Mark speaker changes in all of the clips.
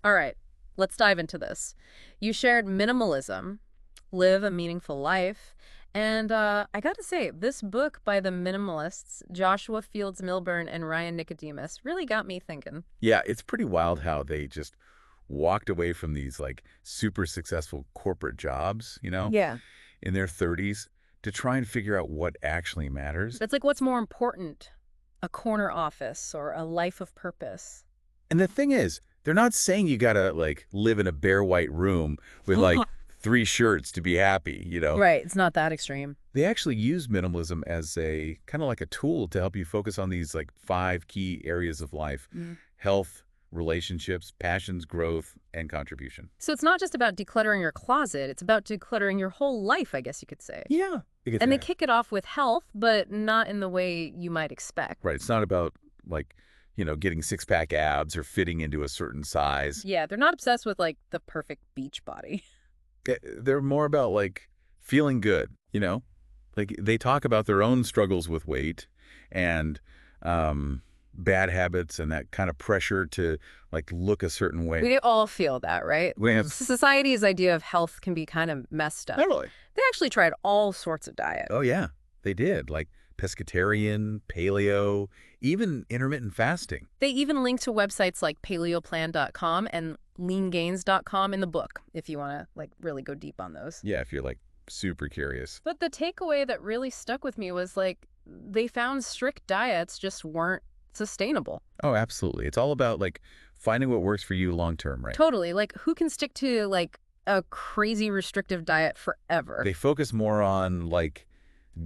Speaker 1: All right, let's dive into this. You shared minimalism, live a meaningful life, and I gotta say, this book by the minimalists, Joshua Fields Millburn and Ryan Nicodemus, really got me thinking.
Speaker 2: Yeah, it's pretty wild how they just walked away from these like super successful corporate jobs,
Speaker 1: Yeah.
Speaker 2: in their 30s to try and figure out what actually matters.
Speaker 1: It's like, what's more important? A corner office or a life of purpose?
Speaker 2: And the thing is, they're not saying you gotta like live in a bare white room with like three shirts to be happy.
Speaker 1: Right, it's not that extreme.
Speaker 2: They actually use minimalism as a kind of like a tool to help you focus on these like 5 key areas of life:
Speaker 1: Mm.
Speaker 2: health, relationships, passions, growth, and contribution.
Speaker 1: So it's not just about decluttering your closet, it's about decluttering your whole life, I guess you could say.
Speaker 2: Yeah. You could
Speaker 1: And they
Speaker 2: say.
Speaker 1: kick it off with health, but not in the way you might expect.
Speaker 2: Right. It's not about like, getting six-pack abs or fitting into a certain size.
Speaker 1: Yeah, they're not obsessed with like the perfect beach body.
Speaker 2: They're more about like feeling good. Like they talk about their own struggles with weight and bad habits and that kind of pressure to like look a certain way.
Speaker 1: We all feel that, right?
Speaker 2: We have
Speaker 1: Society's idea of health can be kind of messed up.
Speaker 2: Totally.
Speaker 1: They actually tried all sorts of diet.
Speaker 2: Oh yeah, they did. Like pescatarian, paleo, even intermittent fasting.
Speaker 1: They even link to websites like paleoplan.com and leangains.com in the book if you want to like really go deep on those.
Speaker 2: Yeah, if you're like super curious.
Speaker 1: But the takeaway that really stuck with me was like they found strict diets just weren't sustainable.
Speaker 2: Oh, absolutely. It's all about like finding what works for you long term, right?
Speaker 1: Totally. Like who can stick to like a crazy restrictive diet forever?
Speaker 2: They focus more on like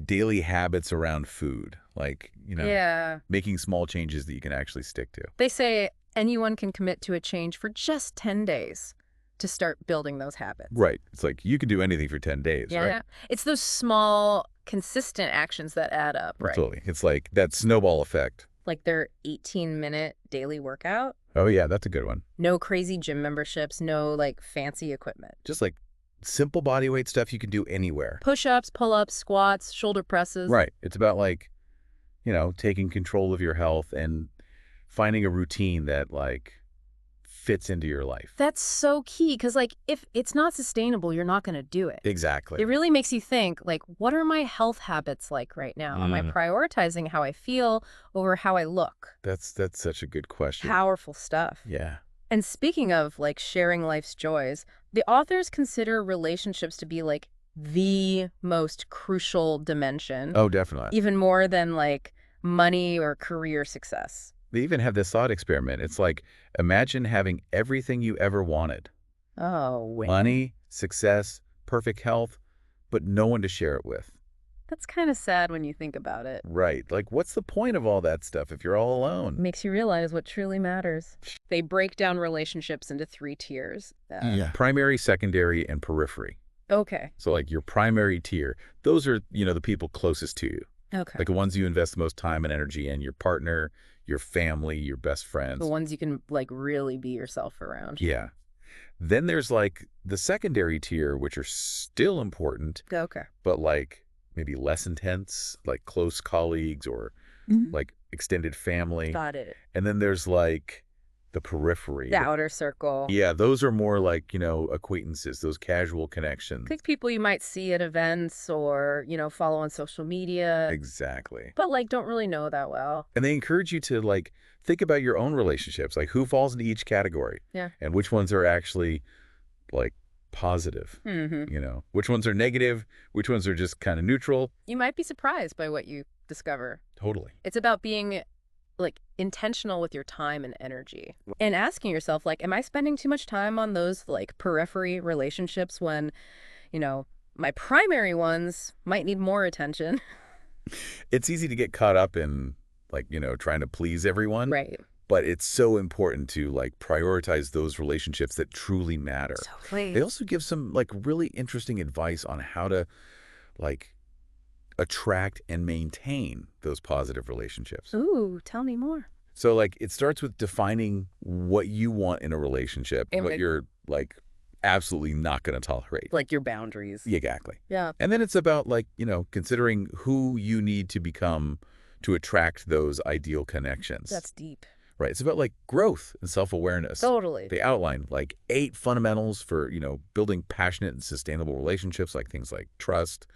Speaker 2: daily habits around food, like,
Speaker 1: Yeah.
Speaker 2: making small changes that you can actually stick to.
Speaker 1: They say anyone can commit to a change for just 10 days to start building those habits.
Speaker 2: Right. It's like you can do anything for 10 days,
Speaker 1: Yeah.
Speaker 2: right?
Speaker 1: It's those small, consistent actions that add up, right?
Speaker 2: Absolutely. It's like that snowball effect.
Speaker 1: Like their 18-minute daily workout.
Speaker 2: Oh, yeah, that's a good one.
Speaker 1: No crazy gym memberships, no like fancy equipment.
Speaker 2: Just like simple body weight stuff you can do anywhere.
Speaker 1: Push-ups, pull-ups, squats, shoulder presses.
Speaker 2: Right. It's about like, taking control of your health and finding a routine that like fits into your life.
Speaker 1: That's so key because like if it's not sustainable, you're not going to do it.
Speaker 2: Exactly.
Speaker 1: It really makes you think like, what are my health habits like right now? Am I prioritizing how I feel over how I look?
Speaker 2: That's such a good question.
Speaker 1: Powerful stuff.
Speaker 2: Yeah.
Speaker 1: And speaking of like sharing life's joys, the authors consider relationships to be like the most crucial dimension,
Speaker 2: Oh, definitely.
Speaker 1: even more than like money or career success.
Speaker 2: They even have this thought experiment. It's like, imagine having everything you ever wanted.
Speaker 1: Oh, wait.
Speaker 2: Money, success, perfect health, but no one to share it with.
Speaker 1: That's kind of sad when you think about it.
Speaker 2: Right. Like, what's the point of all that stuff if you're all alone?
Speaker 1: Makes you realize what truly matters. They break down relationships into 3 tiers.
Speaker 2: Primary, secondary, and periphery.
Speaker 1: Okay.
Speaker 2: So, like, your primary tier, those are, the people closest to you.
Speaker 1: Okay.
Speaker 2: Like the ones you invest the most time and energy in, your partner, your family, your best friends.
Speaker 1: The ones you can like really be yourself around.
Speaker 2: Yeah. Then there's like the secondary tier, which are still important,
Speaker 1: Okay.
Speaker 2: but like maybe less intense, like close colleagues or like extended family.
Speaker 1: Got it.
Speaker 2: And then there's like the periphery.
Speaker 1: The outer circle.
Speaker 2: Yeah, those are more like, acquaintances, those casual connections.
Speaker 1: Like people you might see at events or, follow on social media,
Speaker 2: Exactly.
Speaker 1: but like don't really know that well.
Speaker 2: And they encourage you to like think about your own relationships, like who falls into each category.
Speaker 1: Yeah.
Speaker 2: And which ones are actually like positive, which ones are negative, which ones are just kind of neutral.
Speaker 1: You might be surprised by what you discover.
Speaker 2: Totally.
Speaker 1: It's about being like intentional with your time and energy and asking yourself like, am I spending too much time on those like periphery relationships when, my primary ones might need more attention?
Speaker 2: It's easy to get caught up in like, trying to please everyone.
Speaker 1: Right.
Speaker 2: But it's so important to like prioritize those relationships that truly matter.
Speaker 1: Totally.
Speaker 2: They also give some like really interesting advice on how to like attract and maintain those positive relationships.
Speaker 1: Ooh, tell me more.
Speaker 2: So like it starts with defining what you want in a relationship,
Speaker 1: And
Speaker 2: what
Speaker 1: like-
Speaker 2: you're like absolutely not going to tolerate.
Speaker 1: Like your boundaries.
Speaker 2: Exactly.
Speaker 1: Yeah.
Speaker 2: And then it's about like, considering who you need to become to attract those ideal connections.
Speaker 1: That's deep.
Speaker 2: Right. It's about like growth and self-awareness.
Speaker 1: Totally.
Speaker 2: They outline like 8 fundamentals for, building passionate and sustainable relationships, like things like trust,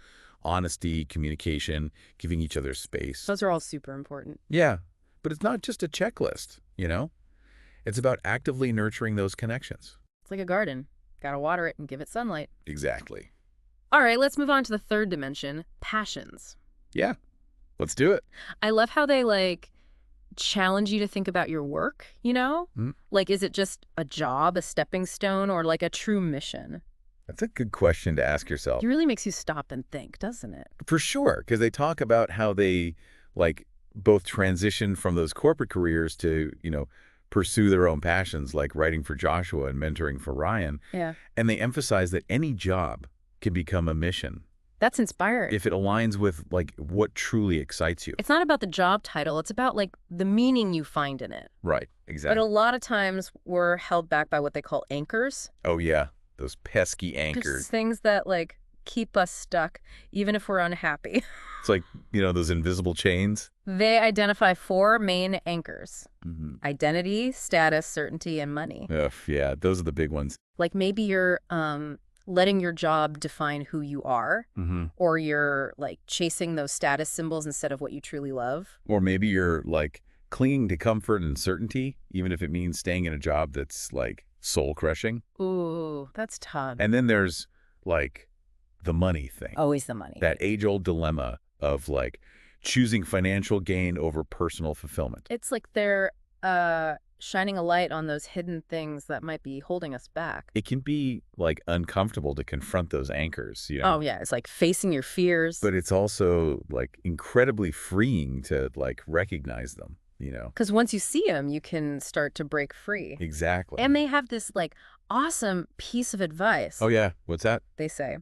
Speaker 2: honesty, communication, giving each other space.
Speaker 1: Those are all super important.
Speaker 2: Yeah. But it's not just a checklist. It's about actively nurturing those connections.
Speaker 1: It's like a garden. Gotta water it and give it sunlight.
Speaker 2: Exactly.
Speaker 1: All right, let's move on to the third dimension, passions.
Speaker 2: Yeah. Let's do it.
Speaker 1: I love how they, challenge you to think about your work, you know?
Speaker 2: Mm.
Speaker 1: Like, is it just a job, a stepping stone, or like a true mission?
Speaker 2: That's a good question to ask yourself.
Speaker 1: It really makes you stop and think, doesn't it?
Speaker 2: For sure, because they talk about how they, both transition from those corporate careers to, pursue their own passions, like writing for Joshua and mentoring for Ryan.
Speaker 1: Yeah.
Speaker 2: And they emphasize that any job can become a mission
Speaker 1: That's inspiring.
Speaker 2: if it aligns with, what truly excites you.
Speaker 1: It's not about the job title. It's about, the meaning you find in it.
Speaker 2: Right,
Speaker 1: But
Speaker 2: exactly.
Speaker 1: a lot of times we're held back by what they call anchors.
Speaker 2: Oh, yeah, those pesky
Speaker 1: Just
Speaker 2: anchors.
Speaker 1: things that, keep us stuck, even if we're unhappy.
Speaker 2: It's like, those invisible chains.
Speaker 1: They identify 4 main anchors:
Speaker 2: Mm-hmm.
Speaker 1: identity, status, certainty, and money.
Speaker 2: Ugh, yeah, those are the big ones.
Speaker 1: Like maybe you're letting your job define who you are,
Speaker 2: Mm-hmm.
Speaker 1: or you're chasing those status symbols instead of what you truly love.
Speaker 2: Or maybe you're, clinging to comfort and certainty, even if it means staying in a job that's, soul-crushing.
Speaker 1: Ooh, that's tough.
Speaker 2: And then there's, the money thing.
Speaker 1: Always the money.
Speaker 2: That age-old dilemma of, choosing financial gain over personal fulfillment.
Speaker 1: It's like they're shining a light on those hidden things that might be holding us back.
Speaker 2: It can be, uncomfortable to confront those anchors,
Speaker 1: Oh, yeah. It's like facing your fears.
Speaker 2: But it's also, incredibly freeing to, recognize them,
Speaker 1: Because once you see them, you can start to break free.
Speaker 2: Exactly.
Speaker 1: And they have this, awesome piece of advice.
Speaker 2: Oh, yeah. What's that?
Speaker 1: They say,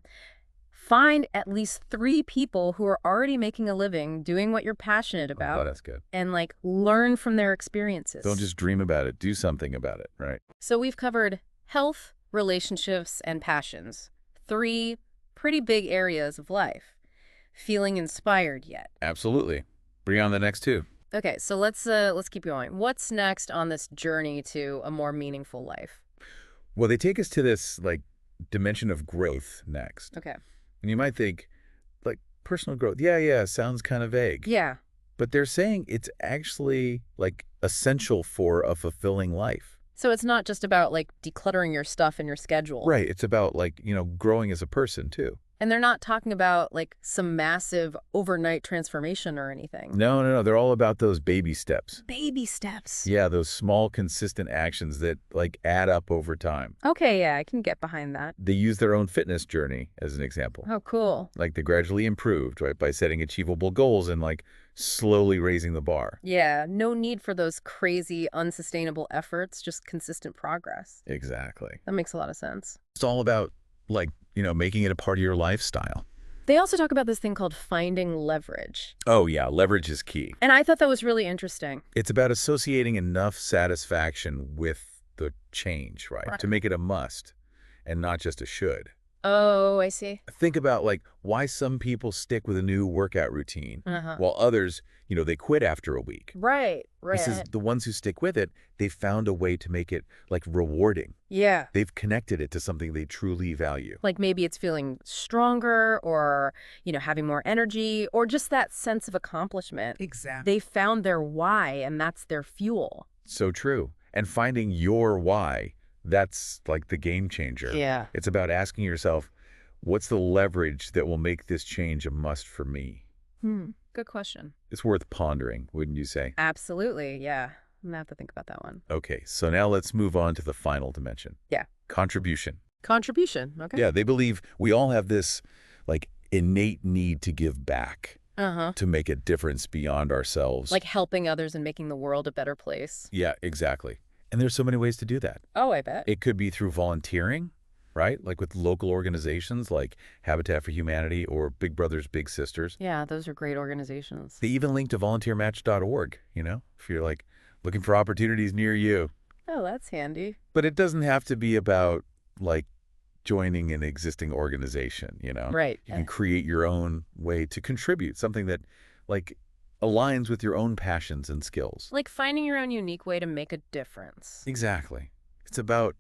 Speaker 1: find at least 3 people who are already making a living doing what you're passionate
Speaker 2: Oh,
Speaker 1: about
Speaker 2: that's good.
Speaker 1: and, learn from their experiences.
Speaker 2: Don't just dream about it. Do something about it, right?
Speaker 1: So we've covered health, relationships, and passions. 3 pretty big areas of life. Feeling inspired yet?
Speaker 2: Absolutely. Bring on the next 2.
Speaker 1: Okay, so let's keep going. What's next on this journey to a more meaningful life?
Speaker 2: Well, they take us to this, dimension of growth next.
Speaker 1: Okay.
Speaker 2: And you might think, personal growth. Yeah, sounds kind of vague.
Speaker 1: Yeah.
Speaker 2: But they're saying it's actually, essential for a fulfilling life.
Speaker 1: So it's not just about, decluttering your stuff and your schedule.
Speaker 2: Right. It's about, growing as a person, too.
Speaker 1: And they're not talking about, some massive overnight transformation or anything.
Speaker 2: No. They're all about those baby steps.
Speaker 1: Baby steps.
Speaker 2: Yeah, those small, consistent actions that, add up over time.
Speaker 1: Okay, yeah, I can get behind that.
Speaker 2: They use their own fitness journey as an example.
Speaker 1: Oh, cool.
Speaker 2: They gradually improved, right, by setting achievable goals and, slowly raising the bar.
Speaker 1: Yeah, no need for those crazy, unsustainable efforts, just consistent progress.
Speaker 2: Exactly.
Speaker 1: That makes a lot of sense.
Speaker 2: It's all about, making it a part of your lifestyle.
Speaker 1: They also talk about this thing called finding leverage.
Speaker 2: Oh, yeah, leverage is key.
Speaker 1: And I thought that was really interesting.
Speaker 2: It's about associating enough satisfaction with the change, right?
Speaker 1: Right.
Speaker 2: To make it a must and not just a should.
Speaker 1: Oh, I see.
Speaker 2: Think about, why some people stick with a new workout routine
Speaker 1: Uh-huh.
Speaker 2: while others, they quit after a week.
Speaker 1: Right.
Speaker 2: This is the ones who stick with it, they found a way to make it, rewarding.
Speaker 1: Yeah.
Speaker 2: They've connected it to something they truly value.
Speaker 1: Maybe it's feeling stronger or, having more energy or just that sense of accomplishment.
Speaker 2: Exactly.
Speaker 1: They found their why and that's their fuel.
Speaker 2: So true. And finding your why, that's, the game changer.
Speaker 1: Yeah.
Speaker 2: It's about asking yourself, what's the leverage that will make this change a must for me?
Speaker 1: Good question.
Speaker 2: It's worth pondering, wouldn't you say?
Speaker 1: Absolutely. Yeah. I'm going to have to think about that one.
Speaker 2: Okay, so now let's move on to the final dimension.
Speaker 1: Yeah.
Speaker 2: Contribution.
Speaker 1: Contribution. Okay.
Speaker 2: Yeah, they believe we all have this, innate need to give back,
Speaker 1: Uh-huh.
Speaker 2: to make a difference beyond ourselves.
Speaker 1: Helping others and making the world a better place.
Speaker 2: Yeah, exactly. And there's so many ways to do that.
Speaker 1: Oh, I bet.
Speaker 2: It could be through volunteering, right? With local organizations like Habitat for Humanity or Big Brothers Big Sisters.
Speaker 1: Yeah, those are great organizations.
Speaker 2: They even link to volunteermatch.org, if you're looking for opportunities near you.
Speaker 1: Oh, that's handy.
Speaker 2: But it doesn't have to be about joining an existing organization,
Speaker 1: Right.
Speaker 2: You can create your own way to contribute, something that aligns with your own passions and skills.
Speaker 1: Like finding your own unique way to make a difference.
Speaker 2: Exactly. It's about,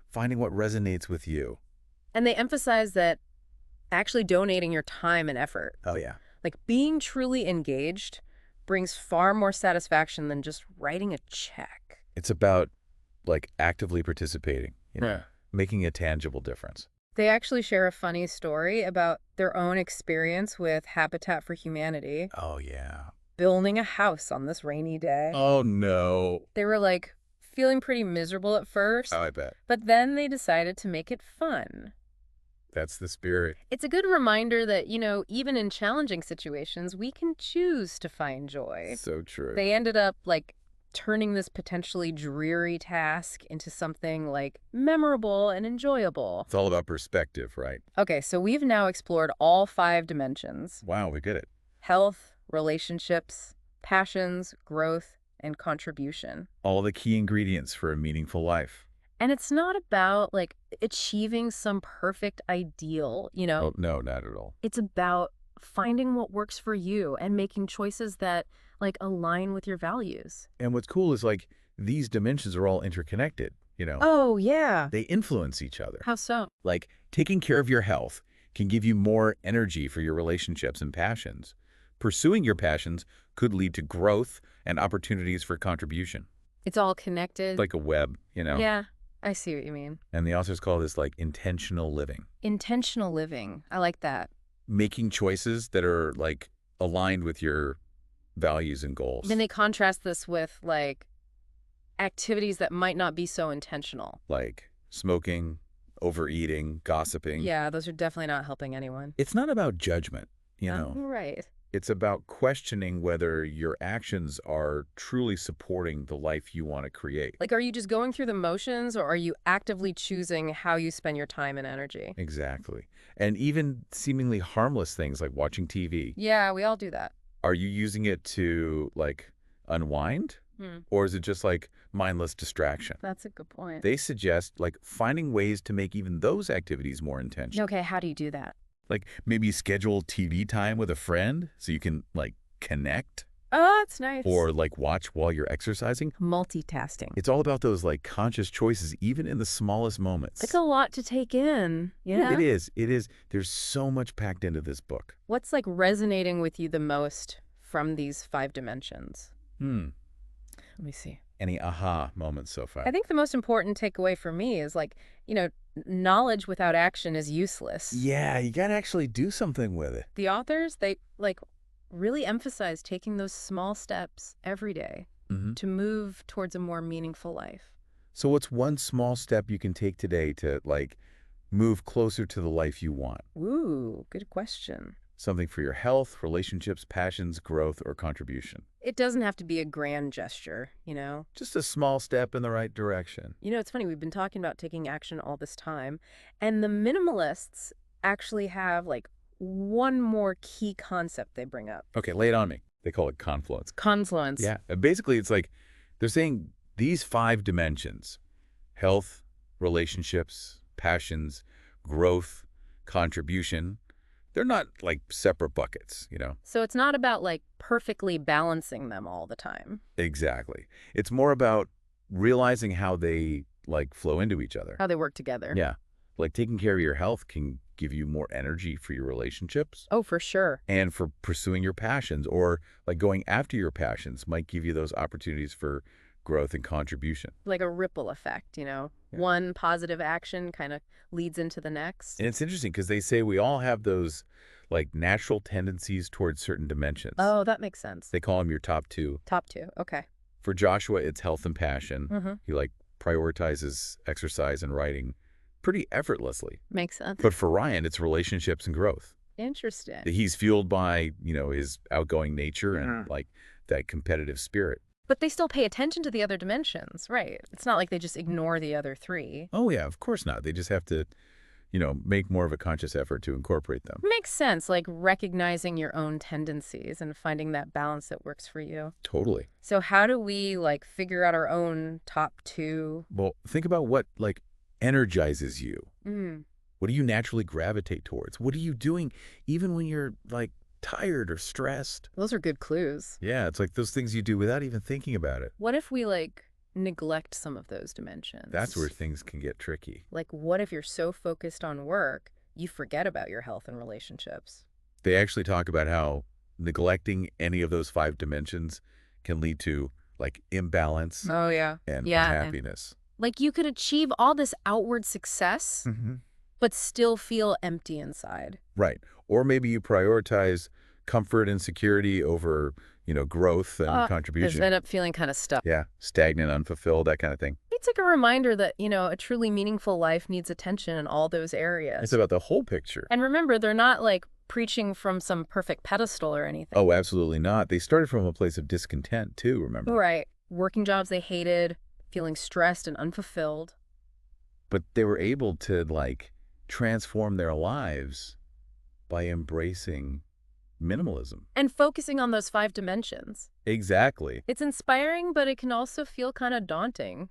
Speaker 2: finding what resonates with you.
Speaker 1: And they emphasize that actually donating your time and effort,
Speaker 2: Oh, yeah.
Speaker 1: like being truly engaged, brings far more satisfaction than just writing a check.
Speaker 2: It's about, actively participating,
Speaker 1: Yeah.
Speaker 2: making a tangible difference.
Speaker 1: They actually share a funny story about their own experience with Habitat for Humanity,
Speaker 2: Oh, yeah.
Speaker 1: building a house on this rainy day.
Speaker 2: Oh, no.
Speaker 1: They were like feeling pretty miserable at first,
Speaker 2: Oh, I bet.
Speaker 1: but then they decided to make it fun.
Speaker 2: That's the spirit.
Speaker 1: It's a good reminder that, even in challenging situations, we can choose to find joy.
Speaker 2: So true.
Speaker 1: They ended up turning this potentially dreary task into something memorable and enjoyable.
Speaker 2: It's all about perspective, right?
Speaker 1: Okay, so we've now explored all 5 dimensions:
Speaker 2: Wow, we get it.
Speaker 1: health, relationships, passions, growth, and contribution.
Speaker 2: All the key ingredients for a meaningful life.
Speaker 1: And it's not about achieving some perfect ideal,
Speaker 2: Oh, no, not at all.
Speaker 1: It's about finding what works for you and making choices that align with your values.
Speaker 2: And what's cool is these dimensions are all interconnected,
Speaker 1: Oh, yeah.
Speaker 2: They influence each other.
Speaker 1: How so?
Speaker 2: Taking care of your health can give you more energy for your relationships and passions. Pursuing your passions could lead to growth and opportunities for contribution.
Speaker 1: It's all connected.
Speaker 2: Like a web,
Speaker 1: Yeah, I see what you mean.
Speaker 2: And the authors call this intentional living.
Speaker 1: Intentional living. I like that.
Speaker 2: Making choices that are aligned with your values and goals.
Speaker 1: Then they contrast this with activities that might not be so intentional.
Speaker 2: Like smoking, overeating, gossiping.
Speaker 1: Yeah, those are definitely not helping anyone.
Speaker 2: It's not about judgment,
Speaker 1: Right.
Speaker 2: It's about questioning whether your actions are truly supporting the life you want to create.
Speaker 1: Are you just going through the motions, or are you actively choosing how you spend your time and energy?
Speaker 2: Exactly. And even seemingly harmless things like watching TV.
Speaker 1: Yeah, we all do that.
Speaker 2: Are you using it to unwind? Or is it just mindless distraction?
Speaker 1: That's a good point.
Speaker 2: They suggest finding ways to make even those activities more intentional.
Speaker 1: Okay, how do you do that?
Speaker 2: Maybe schedule TV time with a friend so you can connect.
Speaker 1: Oh, that's nice.
Speaker 2: Or watch while you're exercising.
Speaker 1: Multitasking.
Speaker 2: It's all about those conscious choices, even in the smallest moments.
Speaker 1: It's a lot to take in. Yeah.
Speaker 2: It is. It is. There's so much packed into this book.
Speaker 1: What's resonating with you the most from these 5 dimensions? Let me see.
Speaker 2: Any aha moments so far?
Speaker 1: I think the most important takeaway for me is knowledge without action is useless.
Speaker 2: Yeah, you got to actually do something with it.
Speaker 1: The authors, they really emphasize taking those small steps every day to move towards a more meaningful life.
Speaker 2: So what's one small step you can take today to move closer to the life you want?
Speaker 1: Ooh, good question.
Speaker 2: Something for your health, relationships, passions, growth, or contribution.
Speaker 1: It doesn't have to be a grand gesture,
Speaker 2: Just a small step in the right direction.
Speaker 1: It's funny, we've been talking about taking action all this time, and the minimalists actually have one more key concept they bring up.
Speaker 2: Okay, lay it on me. They call it confluence.
Speaker 1: Confluence.
Speaker 2: Yeah, basically it's they're saying these 5 dimensions, health, relationships, passions, growth, contribution, they're not separate buckets,
Speaker 1: So it's not about perfectly balancing them all the time.
Speaker 2: Exactly. It's more about realizing how they flow into each other.
Speaker 1: How they work together.
Speaker 2: Yeah. Taking care of your health can give you more energy for your relationships.
Speaker 1: Oh, for sure.
Speaker 2: And for pursuing your passions, or going after your passions might give you those opportunities for growth and contribution.
Speaker 1: Like a ripple effect,
Speaker 2: Yeah.
Speaker 1: One positive action kind of leads into the next.
Speaker 2: And it's interesting because they say we all have those natural tendencies towards certain dimensions.
Speaker 1: Oh, that makes sense.
Speaker 2: They call them your top 2.
Speaker 1: Top 2. Okay.
Speaker 2: For Joshua, it's health and passion.
Speaker 1: Mm-hmm.
Speaker 2: He prioritizes exercise and writing pretty effortlessly.
Speaker 1: Makes sense.
Speaker 2: But for Ryan, it's relationships and growth.
Speaker 1: Interesting.
Speaker 2: He's fueled by, his outgoing nature and that competitive spirit.
Speaker 1: But they still pay attention to the other dimensions, right? It's not like they just ignore the other 3.
Speaker 2: Oh, yeah, of course not. They just have to, make more of a conscious effort to incorporate them.
Speaker 1: Makes sense, recognizing your own tendencies and finding that balance that works for you.
Speaker 2: Totally.
Speaker 1: So how do we, figure out our own top 2?
Speaker 2: Well, think about what, energizes you.
Speaker 1: Mm.
Speaker 2: What do you naturally gravitate towards? What are you doing even when you're, tired or stressed.
Speaker 1: Those are good clues.
Speaker 2: Yeah, it's like those things you do without even thinking about it.
Speaker 1: What if we, neglect some of those dimensions?
Speaker 2: That's where things can get tricky.
Speaker 1: Like, what if you're so focused on work, you forget about your health and relationships?
Speaker 2: They actually talk about how neglecting any of those 5 dimensions can lead to, like, imbalance
Speaker 1: Oh, yeah.
Speaker 2: and
Speaker 1: Yeah.
Speaker 2: unhappiness.
Speaker 1: Like, you could achieve all this outward success, but still feel empty inside.
Speaker 2: Right. Or maybe you prioritize comfort and security over, growth and
Speaker 1: Just
Speaker 2: contribution.
Speaker 1: end up feeling kind of stuck.
Speaker 2: Yeah, stagnant, unfulfilled, that kind of thing.
Speaker 1: It's like a reminder that, a truly meaningful life needs attention in all those areas.
Speaker 2: It's about the whole picture.
Speaker 1: And remember, they're not preaching from some perfect pedestal or anything.
Speaker 2: Oh, absolutely not. They started from a place of discontent too, remember?
Speaker 1: Right. Working jobs they hated, feeling stressed and unfulfilled.
Speaker 2: But they were able to, transform their lives by embracing minimalism.
Speaker 1: And focusing on those 5 dimensions.
Speaker 2: Exactly.
Speaker 1: It's inspiring, but it can also feel kind of daunting,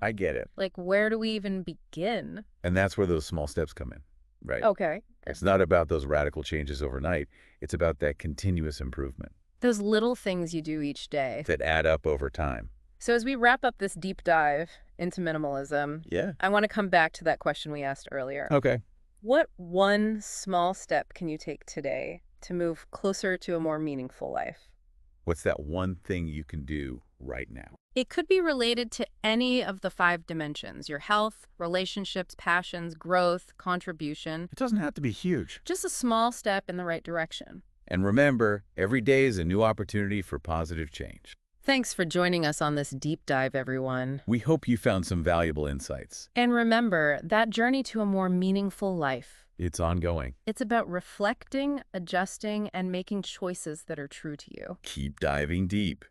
Speaker 2: I get it.
Speaker 1: Like, where do we even begin?
Speaker 2: And that's where those small steps come in, right?
Speaker 1: Okay.
Speaker 2: It's not about those radical changes overnight. It's about that continuous improvement
Speaker 1: Those little things you do each day.
Speaker 2: that add up over time.
Speaker 1: So as we wrap up this deep dive into minimalism,
Speaker 2: Yeah.
Speaker 1: I want to come back to that question we asked earlier.
Speaker 2: Okay.
Speaker 1: What one small step can you take today to move closer to a more meaningful life?
Speaker 2: What's that one thing you can do right now?
Speaker 1: It could be related to any of the 5 dimensions: your health, relationships, passions, growth, contribution.
Speaker 2: It doesn't have to be huge.
Speaker 1: Just a small step in the right direction.
Speaker 2: And remember, every day is a new opportunity for positive change.
Speaker 1: Thanks for joining us on this deep dive, everyone.
Speaker 2: We hope you found some valuable insights.
Speaker 1: And remember, that journey to a more meaningful life,
Speaker 2: It's ongoing.
Speaker 1: it's about reflecting, adjusting, and making choices that are true to you.
Speaker 2: Keep diving deep.